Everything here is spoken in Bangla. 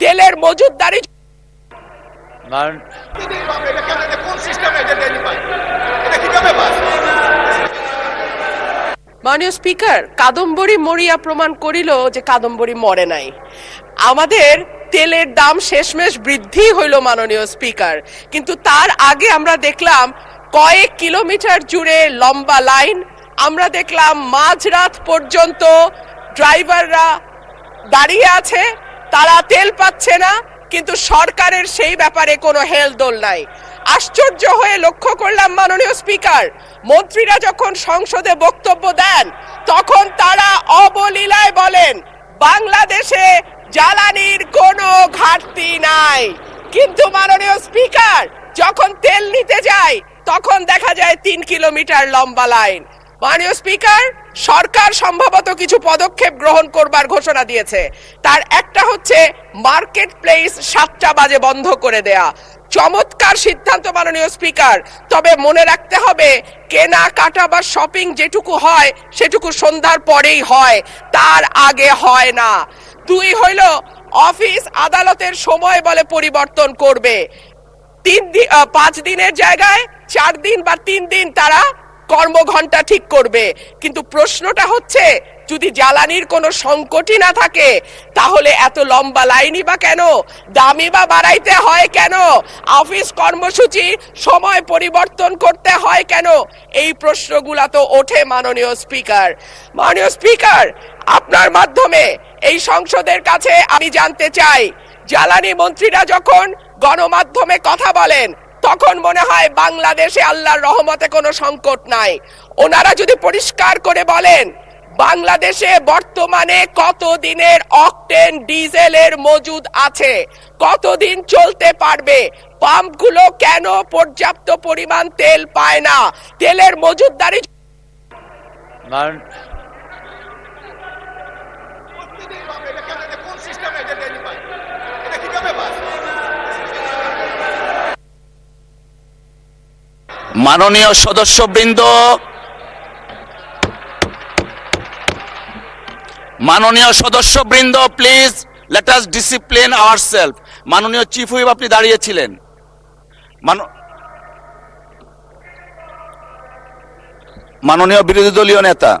তেলের মজুতদারি মাননীয় স্পিকার, কাদম্বরী মরিয়া প্রমাণ করিল যে কাদম্বরী মরে নাই। আমাদের তেলের দাম শেষমেশ বৃদ্ধি হইল মাননীয় স্পিকার, কিন্তু তার আগে আমরা দেখলাম কয়েক কিলোমিটার জুড়ে লম্বা লাইন। আমরা দেখলাম মাঝরাত পর্যন্ত ড্রাইভাররা দাঁড়িয়ে আছে, তারা তেল পাচ্ছে না, কিন্তু সরকারের সেই ব্যাপারে কোনো হেলদোল নাই। আশ্চর্য হয়ে লক্ষ্য করলাম মাননীয় স্পিকার, মন্ত্রীরা যখন সংসদে বক্তব্য দেন তখন তারা অবলীলায় বলেন বাংলাদেশে জ্বালানির কোনো ঘাটতি নাই, কিন্তু মাননীয় স্পিকার যখন তেল নিতে যায় তখন দেখা যায় 3 কিলোমিটার লম্বা লাইন। মাননীয় স্পিকার, সরকার সম্ভবত কিছু পদক্ষেপ গ্রহণ করবার ঘোষণা দিয়েছে। তার একটা হচ্ছে মার্কেট প্লেস 7টা বাজে বন্ধ করে দেয়া। চমৎকার সিদ্ধান্ত মাননীয় স্পিকার, তবে মনে রাখতে হবে কেনাকাটা বা শপিং যেটুকু হয় সেটুকু সন্ধ্যার পরেই হয়, তার আগে হয় না। 2 হইল অফিস আদালতের সময় বলে পরিবর্তন করবে। 5 দিনের জায়গায় 4 দিন বা 3 দিন তারা কর্মঘণ্টা ঠিক করবে। কিন্তু প্রশ্নটা হচ্ছে যদি জ্বালানির কোনো সংকটই না থাকে তাহলে এত লম্বা লাইনই বা কেন, দামই বা বাড়াইতে হয় কেন, অফিস কর্মসূচি সময় পরিবর্তন করতে হয় কেন? এই প্রশ্নগুলা তো ওঠে মাননীয় স্পিকার। মাননীয় স্পিকার, আপনার মাধ্যমে এই সংসদের কাছে আমি জানতে চাই, জ্বালানি মন্ত্রীরা যখন গণমাধ্যমে কথা বলেন তখন মনে হয় বাংলাদেশে আল্লাহর রহমতে কোনো সংকট নাই। ওনারা যদি পরিষ্কার করে বলেন বাংলাদেশে বর্তমানে কত দিনের অকটেন ডিজেলের মজুদ আছে, কতদিন চলতে পারবে, পাম্পগুলো কেন পর্যাপ্ত পরিমাণ তেল পায় না, তেলের মজুদদারি মাননীয় সদস্যবৃন্দ, please let us discipline ourself. মাননীয় চিফ হুইপ, আপনি দাঁড়িয়েছিলেন। মাননীয় বিরোধী দলীয় নেতা,